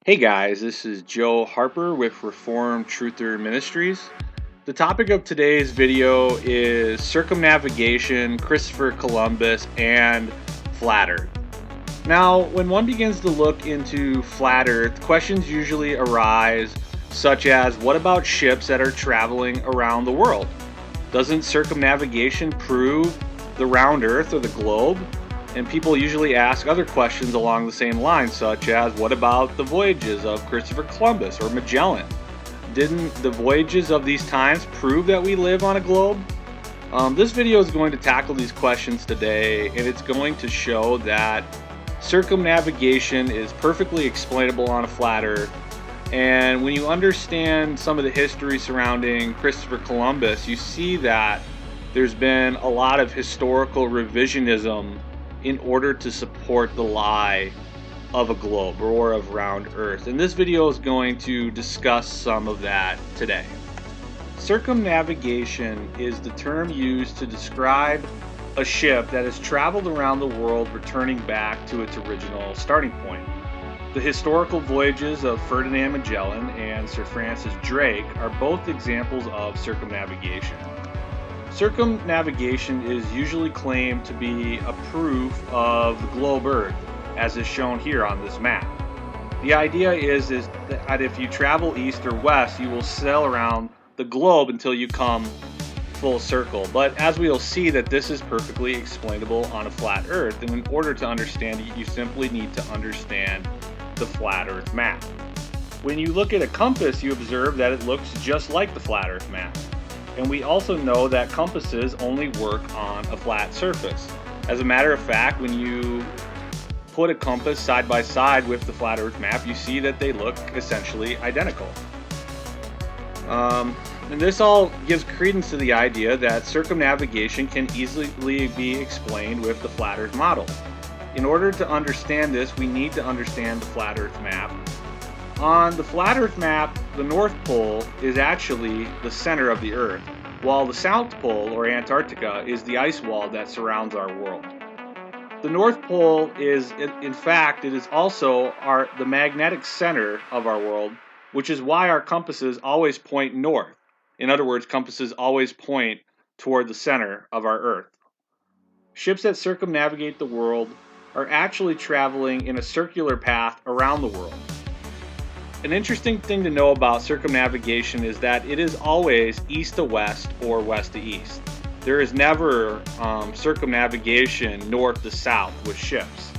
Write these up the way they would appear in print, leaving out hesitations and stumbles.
Hey guys, this is Joe Harper with Reformed Truther Ministries. The topic of today's video is circumnavigation, Christopher Columbus, and flat Earth. Now, when one begins to look into flat Earth, questions usually arise, such as what about ships that are traveling around the world? Doesn't circumnavigation prove the round Earth or the globe? And people usually ask other questions along the same lines, such as what about the voyages of Christopher Columbus or Magellan? Didn't the voyages of these times prove that we live on a globe? This video is going to tackle these questions today, and it's going to show that circumnavigation is perfectly explainable on a flat Earth. And when you understand some of the history surrounding Christopher Columbus, you see that there's been a lot of historical revisionism in order to support the lie of a globe or of round Earth. And this video is going to discuss some of that today. Circumnavigation is the term used to describe a ship that has traveled around the world returning back to its original starting point. The historical voyages of Ferdinand Magellan and Sir Francis Drake are both examples of circumnavigation. Circumnavigation is usually claimed to be a proof of the globe Earth, as is shown here on this map. The idea is that if you travel east or west, you will sail around the globe until you come full circle. But as we'll see, that this is perfectly explainable on a flat Earth, and in order to understand it, you simply need to understand the flat Earth map. When you look at a compass, you observe that it looks just like the flat Earth map. And we also know that compasses only work on a flat surface. As a matter of fact, when you put a compass side by side with the flat Earth map, you see that they look essentially identical. And this all gives credence to the idea that circumnavigation can easily be explained with the flat Earth model. In order to understand this, we need to understand the flat Earth map. On the flat Earth map, the North Pole is actually the center of the Earth, while the South Pole, or Antarctica, is the ice wall that surrounds our world. The North Pole is, in fact, it is also the magnetic center of our world, which is why our compasses always point north. In other words, compasses always point toward the center of our Earth. Ships that circumnavigate the world are actually traveling in a circular path around the world. An interesting thing to know about circumnavigation is that it is always east to west or west to east. There is never circumnavigation north to south with ships.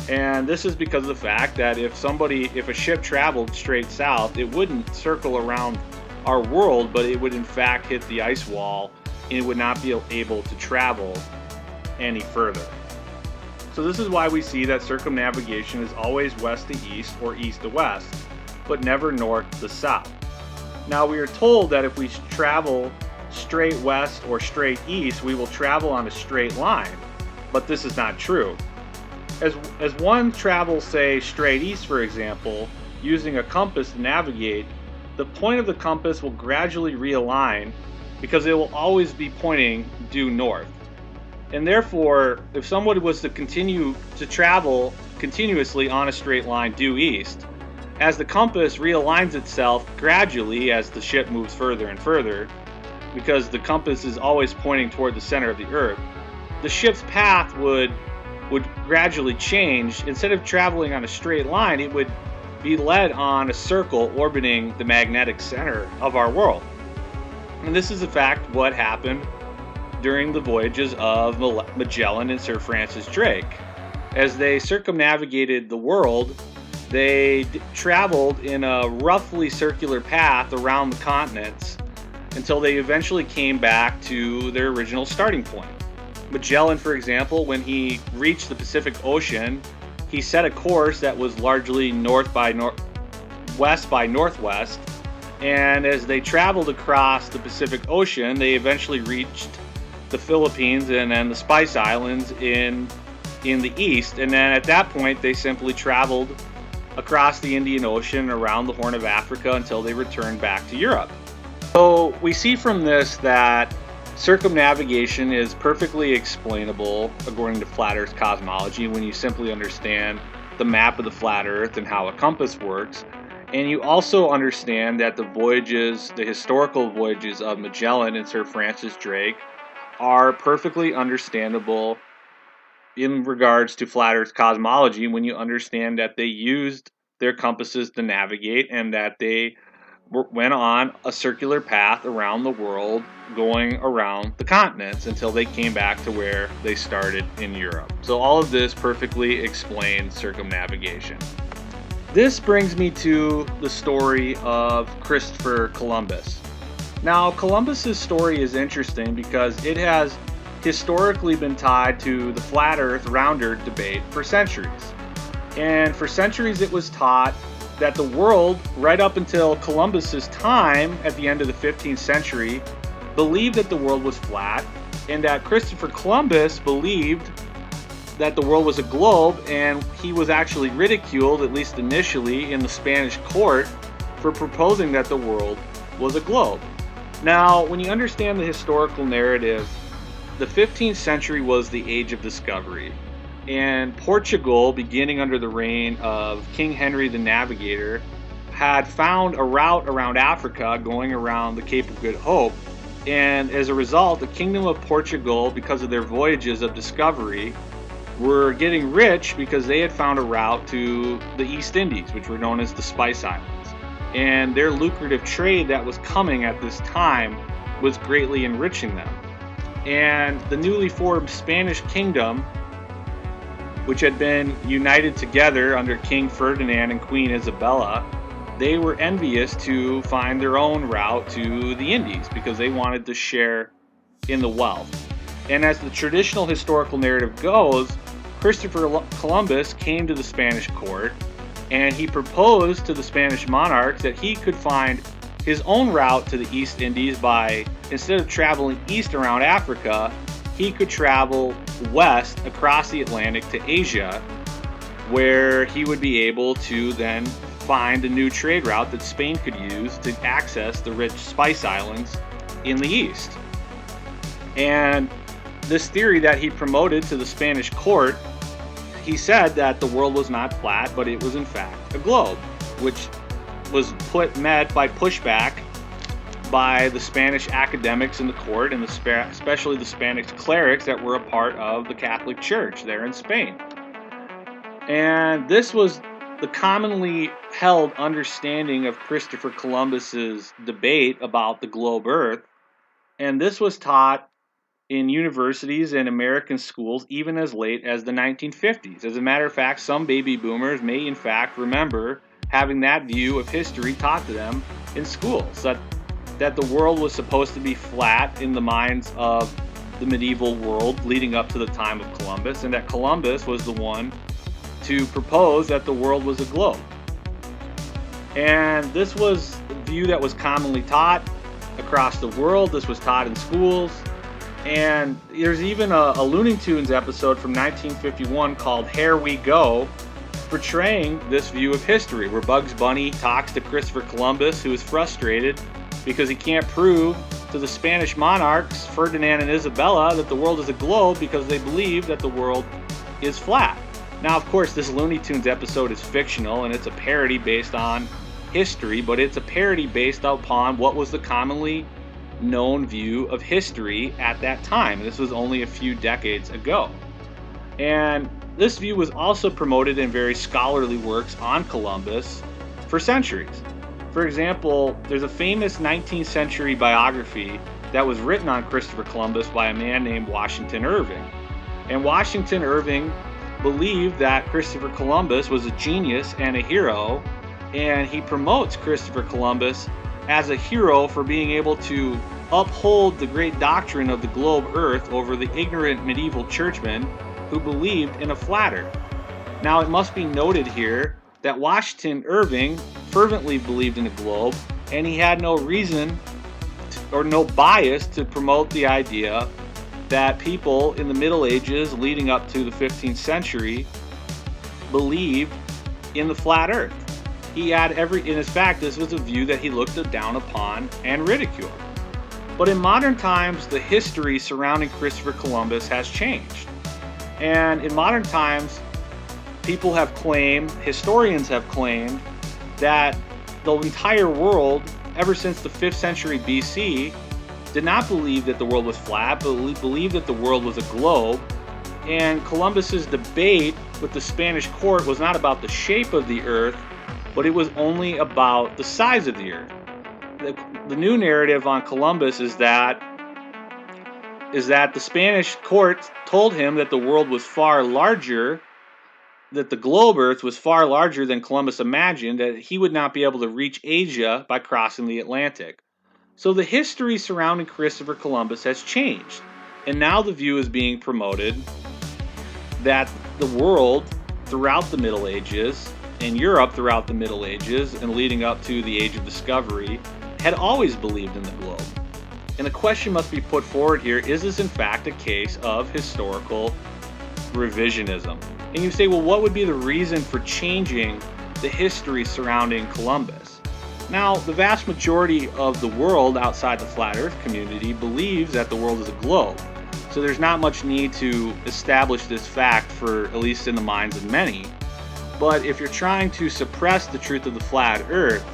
And this is because of the fact that if a ship traveled straight south, it wouldn't circle around our world, but it would in fact hit the ice wall and it would not be able to travel any further. So this is why we see that circumnavigation is always west to east or east to west, but never north to south. Now we are told that if we travel straight west or straight east, we will travel on a straight line, but this is not true. As one travels, say, straight east, for example, using a compass to navigate, the point of the compass will gradually realign because it will always be pointing due north. And therefore, if someone was to continue to travel continuously on a straight line due east, as the compass realigns itself gradually as the ship moves further and further, because the compass is always pointing toward the center of the Earth, the ship's path would gradually change. Instead of traveling on a straight line, it would be led on a circle orbiting the magnetic center of our world. And this is in fact what happened during the voyages of Magellan and Sir Francis Drake. As they circumnavigated the world, they traveled in a roughly circular path around the continents until they eventually came back to their original starting point. Magellan, for example, when he reached the Pacific Ocean, he set a course that was largely west by northwest, and as they traveled across the Pacific Ocean, they eventually reached the Philippines and then the Spice Islands in the east, and then at that point they simply traveled across the Indian Ocean around the Horn of Africa until they returned back to Europe. So we see from this that circumnavigation is perfectly explainable according to flat Earth cosmology when you simply understand the map of the flat Earth and how a compass works. And you also understand that the historical voyages of Magellan and Sir Francis Drake are perfectly understandable in regards to flat Earth cosmology when you understand that they used their compasses to navigate and that they went on a circular path around the world, going around the continents until they came back to where they started in Europe. So all of this perfectly explains circumnavigation. This brings me to the story of Christopher Columbus. Now, Columbus's story is interesting because it has historically been tied to the flat Earth, round Earth debate for centuries. And for centuries it was taught that the world, right up until Columbus's time at the end of the 15th century, believed that the world was flat, and that Christopher Columbus believed that the world was a globe, and he was actually ridiculed, at least initially, in the Spanish court for proposing that the world was a globe. Now, when you understand the historical narrative, the 15th century was the age of discovery, and Portugal, beginning under the reign of King Henry the Navigator, had found a route around Africa going around the Cape of Good Hope, and as a result, the Kingdom of Portugal, because of their voyages of discovery, were getting rich because they had found a route to the East Indies, which were known as the Spice Islands. And their lucrative trade that was coming at this time was greatly enriching them. And the newly formed Spanish kingdom, which had been united together under King Ferdinand and Queen Isabella, they were envious to find their own route to the Indies because they wanted to share in the wealth. And as the traditional historical narrative goes, Christopher Columbus came to the Spanish court and he proposed to the Spanish monarchs that he could find his own route to the East Indies by, instead of traveling east around Africa, he could travel west across the Atlantic to Asia, where he would be able to then find a new trade route that Spain could use to access the rich Spice Islands in the east. And this theory that he promoted to the Spanish court, he said that the world was not flat, but it was in fact a globe, which was met by pushback by the Spanish academics in the court, and especially the Spanish clerics that were a part of the Catholic Church there in Spain. And this was the commonly held understanding of Christopher Columbus's debate about the globe Earth, and this was taught in universities and American schools even as late as the 1950s. As a matter of fact, some baby boomers may in fact remember having that view of history taught to them in schools, that the world was supposed to be flat in the minds of the medieval world leading up to the time of Columbus, and that Columbus was the one to propose that the world was a globe. And this was a view that was commonly taught across the world. This was taught in schools. And there's even a Looney Tunes episode from 1951 called Here We Go, portraying this view of history, where Bugs Bunny talks to Christopher Columbus, who is frustrated because he can't prove to the Spanish monarchs, Ferdinand and Isabella, that the world is a globe because they believe that the world is flat. Now, of course, this Looney Tunes episode is fictional and it's a parody based on history, but it's a parody based upon what was the commonly known view of history at that time. This was only a few decades ago. And this view was also promoted in very scholarly works on Columbus for centuries. For example, there's a famous 19th century biography that was written on Christopher Columbus by a man named Washington Irving. And Washington Irving believed that Christopher Columbus was a genius and a hero, and he promotes Christopher Columbus as a hero for being able to uphold the great doctrine of the globe Earth over the ignorant medieval churchmen who believed in a flat Earth. Now, it must be noted here that Washington Irving fervently believed in a globe, and he had no reason or no bias to promote the idea that people in the Middle Ages leading up to the 15th century believed in the flat Earth. He had in fact, this was a view that he looked down upon and ridiculed. But in modern times, the history surrounding Christopher Columbus has changed. And in modern times, people have claimed, historians have claimed, that the entire world, ever since the 5th century BC, did not believe that the world was flat, but believed that the world was a globe. And Columbus's debate with the Spanish court was not about the shape of the earth, but it was only about the size of the earth. The new narrative on Columbus is that the Spanish court told him that the world was far larger, that the globe earth was far larger than Columbus imagined, that he would not be able to reach Asia by crossing the Atlantic. So the history surrounding Christopher Columbus has changed, and now the view is being promoted that the world throughout the Middle Ages, and Europe throughout the Middle Ages and leading up to the Age of Discovery, had always believed in the globe. And the question must be put forward here, is this in fact a case of historical revisionism? And you say, well, what would be the reason for changing the history surrounding Columbus? Now, the vast majority of the world outside the flat earth community believes that the world is a globe. So there's not much need to establish this fact, for at least in the minds of many. But if you're trying to suppress the truth of the flat earth,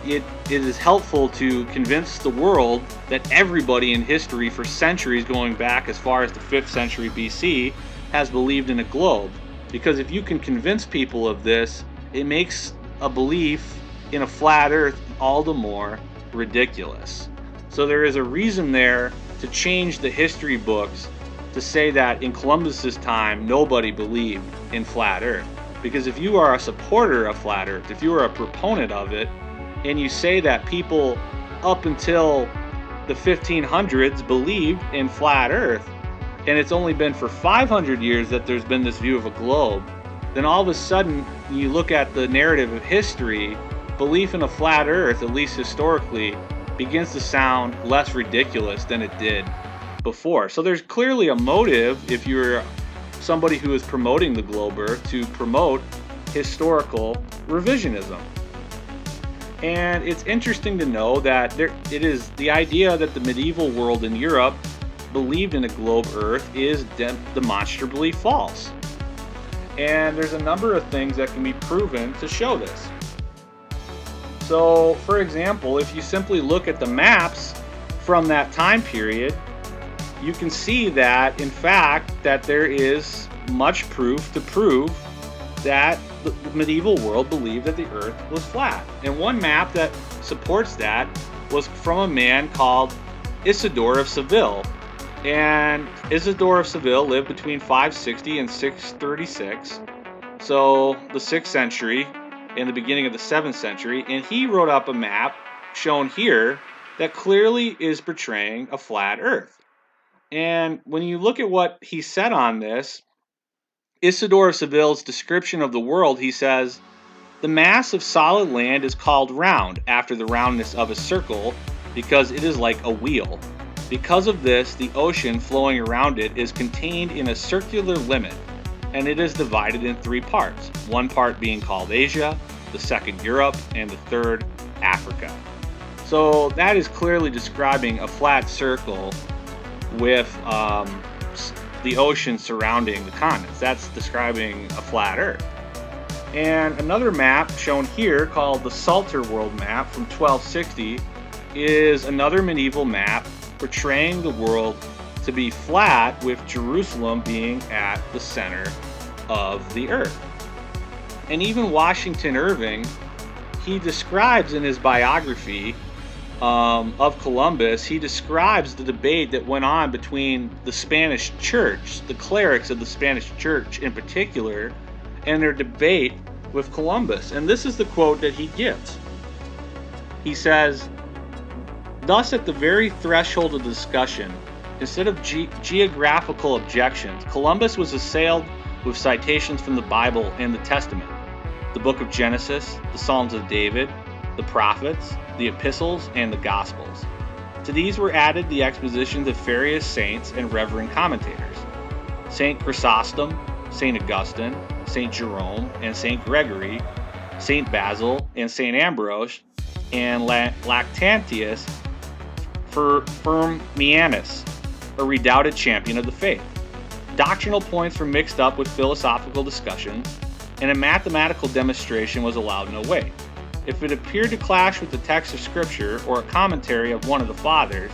it is helpful to convince the world that everybody in history for centuries, going back as far as the 5th century BC, has believed in a globe. Because if you can convince people of this, it makes a belief in a flat earth all the more ridiculous. So there is a reason there to change the history books to say that in Columbus's time nobody believed in flat earth. Because if you are a supporter of flat earth, if you are a proponent of it, and you say that people up until the 1500s believed in flat earth, and it's only been for 500 years that there's been this view of a globe, then all of a sudden you look at the narrative of history, belief in a flat earth, at least historically, begins to sound less ridiculous than it did before. So there's clearly a motive, if you're somebody who is promoting the globe earth, to promote historical revisionism. And it's interesting to know that it is the idea that the medieval world in Europe believed in a globe earth is demonstrably false. And there's a number of things that can be proven to show this. So, for example, if you simply look at the maps from that time period, you can see that, in fact, that there is much proof to prove that the medieval world believed that the earth was flat. And one map that supports that was from a man called Isidore of Seville. And Isidore of Seville lived between 560 and 636, so the 6th century and the beginning of the 7th century, and he wrote up a map shown here that clearly is portraying a flat earth. And when you look at what he said on this, Isidore of Seville's description of the world, he says, "The mass of solid land is called round, after the roundness of a circle, because it is like a wheel. Because of this, the ocean flowing around it is contained in a circular limit, and it is divided in 3 parts, one part being called Asia, the second Europe, and the third Africa." So that is clearly describing a flat circle with the ocean surrounding the continents. That's describing a flat earth. And another map shown here, called the Psalter World Map from 1260, is another medieval map portraying the world to be flat, with Jerusalem being at the center of the earth. And even Washington Irving, he describes in his biography of Columbus, he describes the debate that went on between the Spanish church, the clerics of the Spanish church in particular, and their debate with Columbus. And this is the quote that he gives. He says, "Thus, at the very threshold of the discussion, instead of geographical objections, Columbus was assailed with citations from the Bible and the Testament, the book of Genesis, the Psalms of David, the prophets, the epistles, and the Gospels. To these were added the expositions of various saints and reverend commentators, St. Chrysostom, St. Augustine, St. Jerome, and St. Gregory, St. Basil, and St. Ambrose, and Lactantius Firmianus, a redoubted champion of the faith. Doctrinal points were mixed up with philosophical discussions, and a mathematical demonstration was allowed no way. If it appeared to clash with the text of Scripture or a commentary of one of the fathers,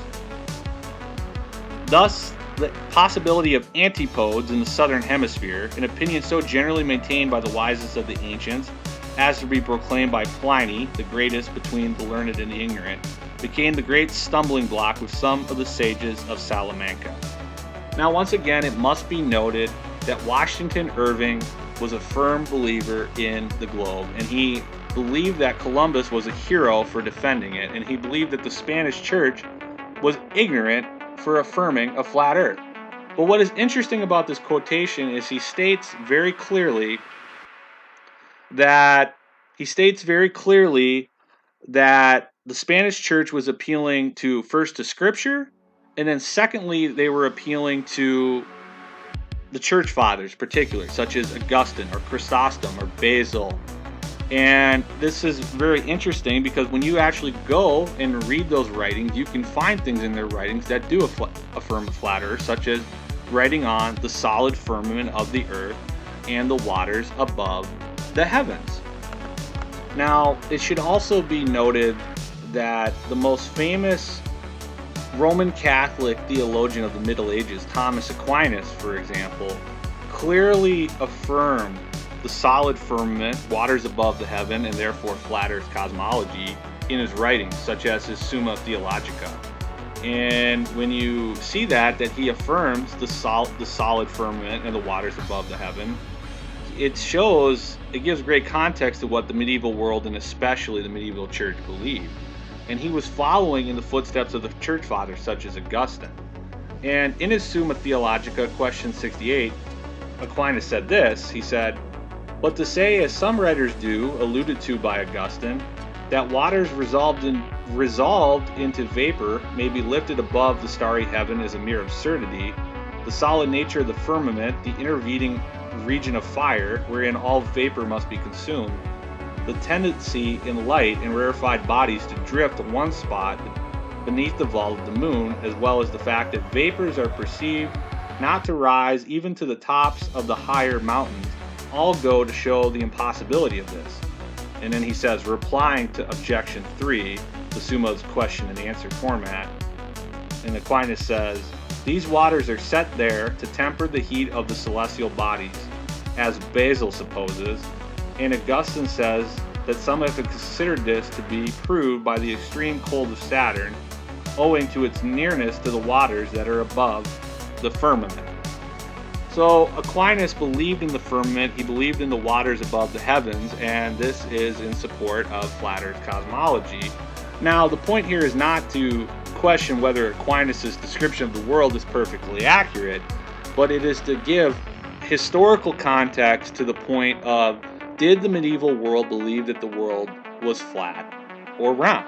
thus the possibility of antipodes in the southern hemisphere, an opinion so generally maintained by the wisest of the ancients as to be proclaimed by Pliny, the greatest between the learned and the ignorant, became the great stumbling block with some of the sages of Salamanca. Now, once again, it must be noted that Washington Irving was a firm believer in the globe, and he believed that Columbus was a hero for defending it, and he believed that the Spanish church was ignorant for affirming a flat earth. But what is interesting about this quotation is he states very clearly that the Spanish church was appealing to first to Scripture, and then secondly they were appealing to the church fathers, particularly such as Augustine or Chrysostom or Basil. And this is very interesting because when you actually go and read those writings, you can find things in their writings that do affirm a flat earth, such as writing on the solid firmament of the earth and the waters above the heavens. Now, it should also be noted that the most famous Roman Catholic theologian of the Middle Ages, Thomas Aquinas, for example, clearly affirmed the solid firmament, waters above the heaven, and therefore flat earth cosmology in his writings, such as his Summa Theologica. And when you see that he affirms the solid firmament and the waters above the heaven, it gives great context to what the medieval world and especially the medieval church believed. And he was following in the footsteps of the church fathers such as Augustine. And in his Summa Theologica, question 68, Aquinas said this. He said, "But to say, as some writers do, alluded to by Augustine, that waters resolved into vapor may be lifted above the starry heaven is a mere absurdity. The solid nature of the firmament, the intervening region of fire, wherein all vapor must be consumed, the tendency in light and rarefied bodies to drift to one spot beneath the vault of the moon, as well as the fact that vapors are perceived not to rise even to the tops of the higher mountains, all go to show the impossibility of this." And then he says, replying to objection 3, the Summa's question and answer format, and Aquinas says, "These waters are set there to temper the heat of the celestial bodies, as Basil supposes, and Augustine says that some have considered this to be proved by the extreme cold of Saturn, owing to its nearness to the waters that are above the firmament." So Aquinas believed in the firmament, he believed in the waters above the heavens, and this is in support of flat earth cosmology. Now, the point here is not to question whether Aquinas' description of the world is perfectly accurate, but it is to give historical context to the point of, did the medieval world believe that the world was flat or round?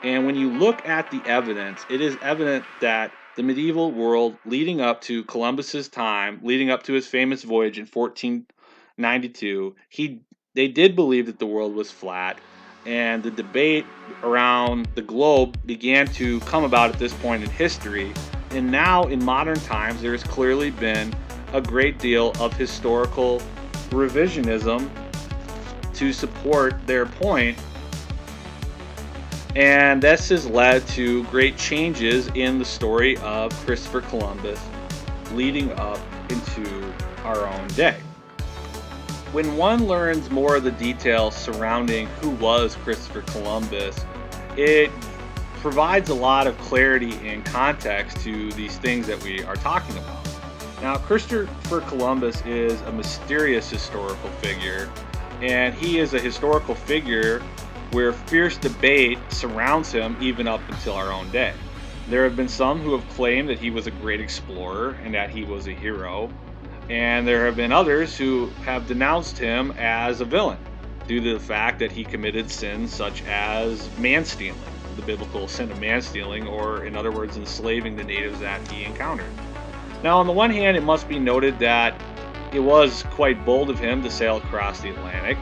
And when you look at the evidence, it is evident that the medieval world leading up to Columbus's time, leading up to his famous voyage in 1492, they did believe that the world was flat, and the debate around the globe began to come about at this point in history. And now in modern times, there has clearly been a great deal of historical revisionism to support their point. And this has led to great changes in the story of Christopher Columbus leading up into our own day. When one learns more of the details surrounding who was Christopher Columbus, it provides a lot of clarity and context to these things that we are talking about. Now, Christopher Columbus is a mysterious historical figure, and he is a historical figure where fierce debate surrounds him even up until our own day. There have been some who have claimed that he was a great explorer and that he was a hero, and there have been others who have denounced him as a villain due to the fact that he committed sins such as man-stealing, the biblical sin of man-stealing, or in other words, enslaving the natives that he encountered. Now, on the one hand, it must be noted that it was quite bold of him to sail across the Atlantic,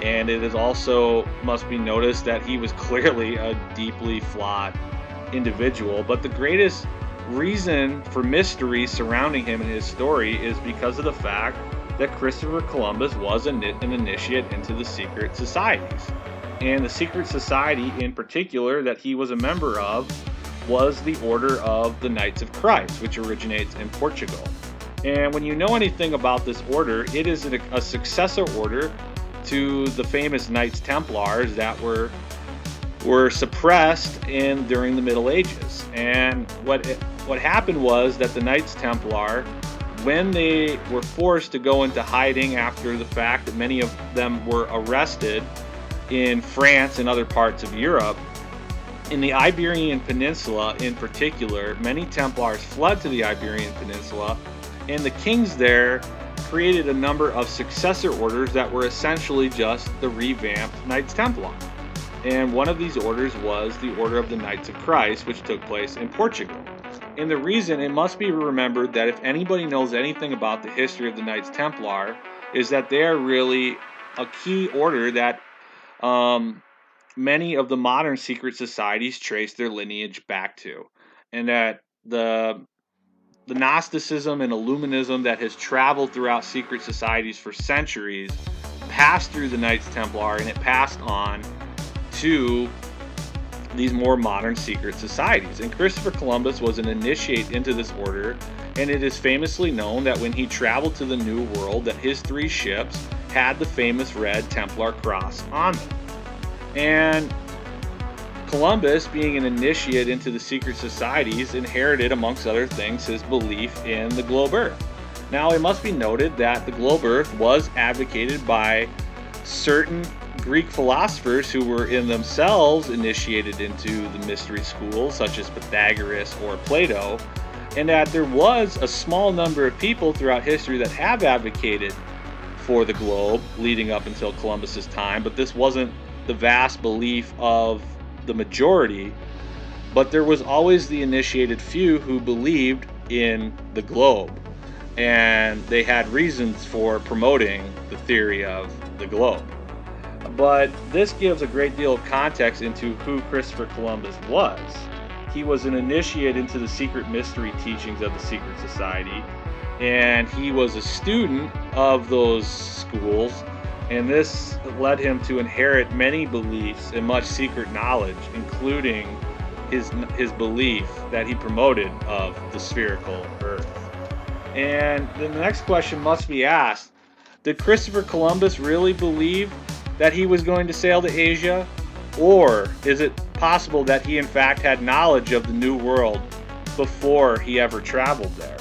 and it is also must be noticed that he was clearly a deeply flawed individual. But the greatest reason for mystery surrounding him and his story is because of the fact that Christopher Columbus was an initiate into the secret societies. And the secret society in particular that he was a member of was the Order of the Knights of Christ, which originates in Portugal. And when you know anything about this order, it is a successor order to the famous Knights Templars that were suppressed during the Middle Ages. And what happened was that the Knights Templar, when they were forced to go into hiding after the fact that many of them were arrested in France and other parts of Europe, in the Iberian Peninsula in particular, many Templars fled to the Iberian Peninsula, and the kings there created a number of successor orders that were essentially just the revamped Knights Templar. And one of these orders was the Order of the Knights of Christ, which took place in Portugal. And the reason, it must be remembered that if anybody knows anything about the history of the Knights Templar, is that they are really a key order that many of the modern secret societies trace their lineage back to. And that the Gnosticism and Illuminism that has traveled throughout secret societies for centuries passed through the Knights Templar, and it passed on to these more modern secret societies. And Christopher Columbus was an initiate into this order, and it is famously known that when he traveled to the New World, that his 3 ships had the famous red Templar cross on them. And Columbus, being an initiate into the secret societies, inherited, amongst other things, his belief in the globe Earth. Now, it must be noted that the globe Earth was advocated by certain Greek philosophers who were in themselves initiated into the mystery schools, such as Pythagoras or Plato, and that there was a small number of people throughout history that have advocated for the globe leading up until Columbus's time, but this wasn't the vast belief of the majority. But there was always the initiated few who believed in the globe, and they had reasons for promoting the theory of the globe. But this gives a great deal of context into who Christopher Columbus was. He was an initiate into the secret mystery teachings of the secret society, and he was a student of those schools, and this led him to inherit many beliefs and much secret knowledge, including his belief that he promoted of the spherical Earth. And then the next question must be asked, did Christopher Columbus really believe that he was going to sail to Asia? Or is it possible that he in fact had knowledge of the New World before he ever traveled there?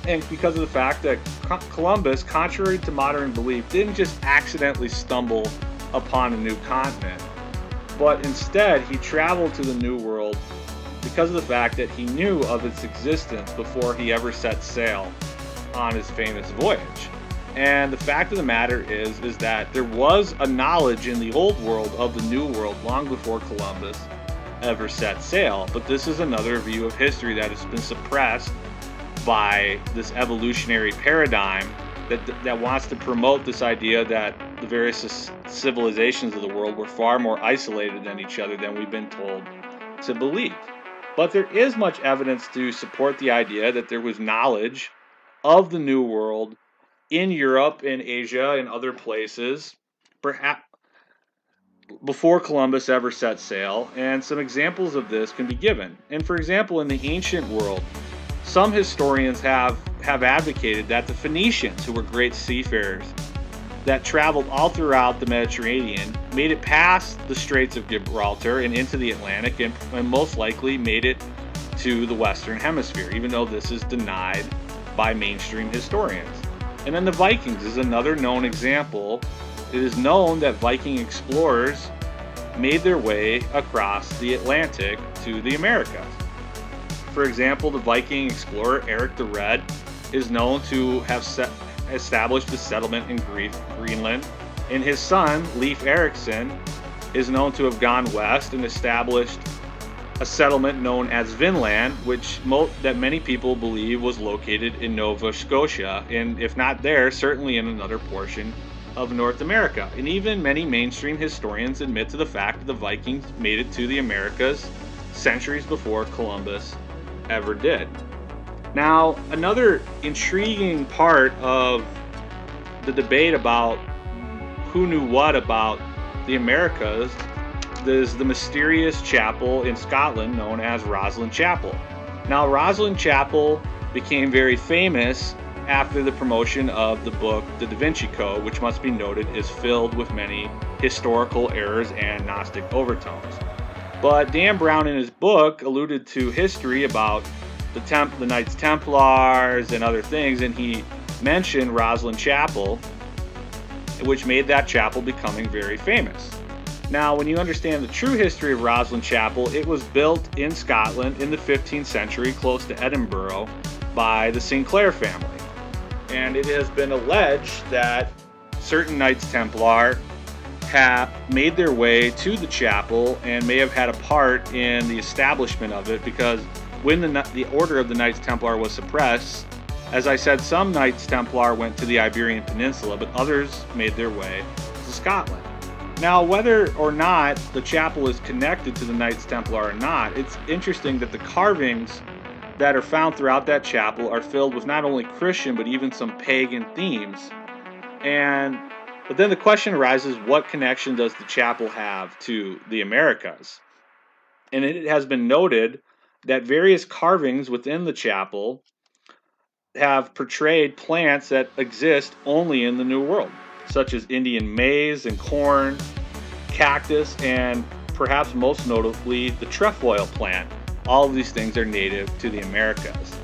And because of the fact that Columbus, contrary to modern belief, didn't just accidentally stumble upon a new continent, but instead he traveled to the New World because of the fact that he knew of its existence before he ever set sail on his famous voyage. And the fact of the matter is that there was a knowledge in the old world of the New World long before Columbus ever set sail. But this is another view of history that has been suppressed by this evolutionary paradigm that wants to promote this idea that the various civilizations of the world were far more isolated than each other than we've been told to believe. But there is much evidence to support the idea that there was knowledge of the New World in Europe, in Asia, and other places, perhaps before Columbus ever set sail, and some examples of this can be given. And for example, in the ancient world, some historians have advocated that the Phoenicians, who were great seafarers, that traveled all throughout the Mediterranean, made it past the Straits of Gibraltar and into the Atlantic, and most likely made it to the Western Hemisphere, even though this is denied by mainstream historians. And then the Vikings is another known example. It is known that Viking explorers made their way across the Atlantic to the Americas. For example, the Viking explorer Eric the Red is known to have established a settlement in Greenland, and his son, Leif Erikson, is known to have gone west and established a settlement known as Vinland, that many people believe was located in Nova Scotia, and if not there, certainly in another portion of North America. And even many mainstream historians admit to the fact that the Vikings made it to the Americas centuries before Columbus ever did. Now, another intriguing part of the debate about who knew what about the Americas, there's the mysterious chapel in Scotland known as Rosslyn Chapel. Now, Rosslyn Chapel became very famous after the promotion of the book The Da Vinci Code, which must be noted is filled with many historical errors and Gnostic overtones. But Dan Brown in his book alluded to history about the Knights Templars and other things, and he mentioned Rosslyn Chapel, which made that chapel becoming very famous. Now, when you understand the true history of Rosslyn Chapel, it was built in Scotland in the 15th century, close to Edinburgh, by the Sinclair family. And it has been alleged that certain Knights Templar have made their way to the chapel and may have had a part in the establishment of it, because when the order of the Knights Templar was suppressed, as I said, some Knights Templar went to the Iberian Peninsula, but others made their way to Scotland. Now, whether or not the chapel is connected to the Knights Templar or not, it's interesting that the carvings that are found throughout that chapel are filled with not only Christian, but even some pagan themes. But then the question arises, what connection does the chapel have to the Americas? And it has been noted that various carvings within the chapel have portrayed plants that exist only in the New World, such as Indian maize and corn, cactus, and perhaps most notably the trefoil plant. All of these things are native to the Americas.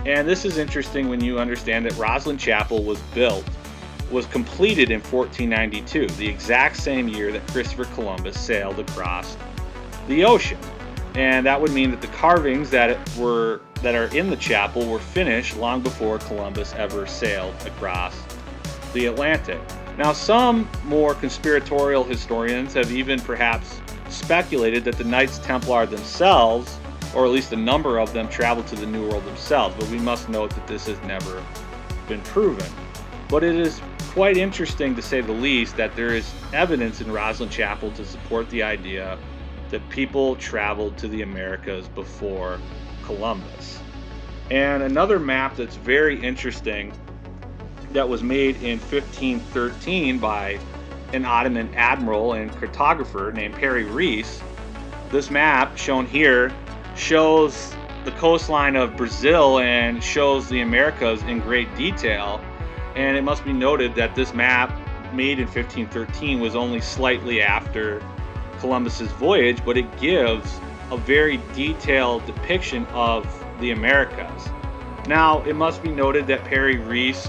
And this is interesting when you understand that Rosslyn Chapel was completed in 1492, the exact same year that Christopher Columbus sailed across the ocean. And that would mean that the carvings that are in the chapel were finished long before Columbus ever sailed across the Atlantic. Now, some more conspiratorial historians have even perhaps speculated that the Knights Templar themselves, or at least a number of them, traveled to the New World themselves, but we must note that this has never been proven. But it is quite interesting, to say the least, that there is evidence in Rosslyn Chapel to support the idea that people traveled to the Americas before Columbus. And another map that's very interesting that was made in 1513 by an Ottoman admiral and cartographer named Perry Rees. This map shown here shows the coastline of Brazil and shows the Americas in great detail. And it must be noted that this map, made in 1513, was only slightly after Columbus's voyage, but it gives a very detailed depiction of the Americas. Now, it must be noted that Perry Rees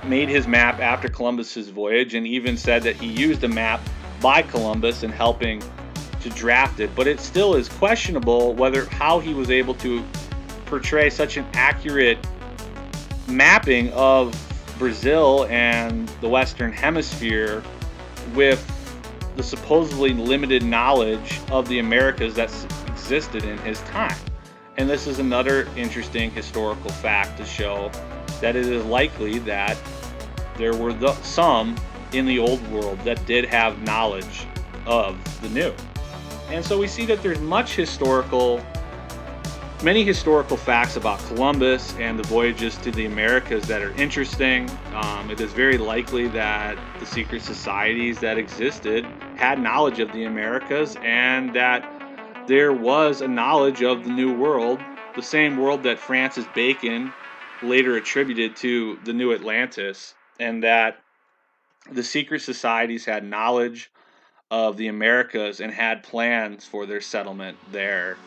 made his map after Columbus's voyage and even said that he used a map by Columbus in helping to draft it, but it still is questionable how he was able to portray such an accurate mapping of Brazil and the Western Hemisphere with the supposedly limited knowledge of the Americas that existed in his time. And this is another interesting historical fact to show that it is likely that there were some in the old world that did have knowledge of the new. And so we see that there's many historical facts about Columbus and the voyages to the Americas that are interesting. It is very likely that the secret societies that existed had knowledge of the Americas, and that there was a knowledge of the New World, the same world that Francis Bacon later attributed to the New Atlantis, and that the secret societies had knowledge of the Americas and had plans for their settlement there.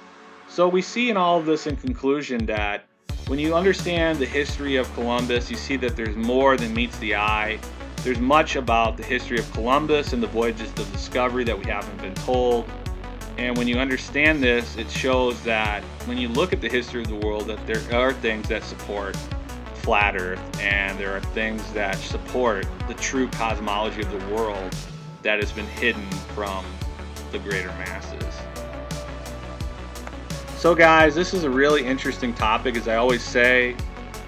So we see in all of this, in conclusion, that when you understand the history of Columbus, you see that there's more than meets the eye. There's much about the history of Columbus and the voyages of discovery that we haven't been told. And when you understand this, it shows that when you look at the history of the world, that there are things that support flat Earth, and there are things that support the true cosmology of the world that has been hidden from the greater masses. So guys, this is a really interesting topic. As I always say,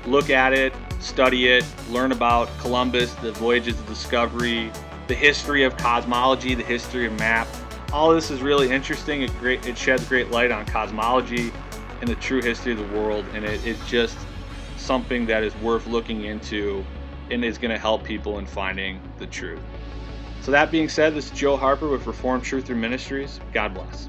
look at it, study it, learn about Columbus, the voyages of discovery, the history of cosmology, the history of map. All this is really interesting. It sheds great light on cosmology and the true history of the world, and it's just something that is worth looking into and is going to help people in finding the truth. So that being said, this is Joe Harper with Reformed Truther Ministries. God bless.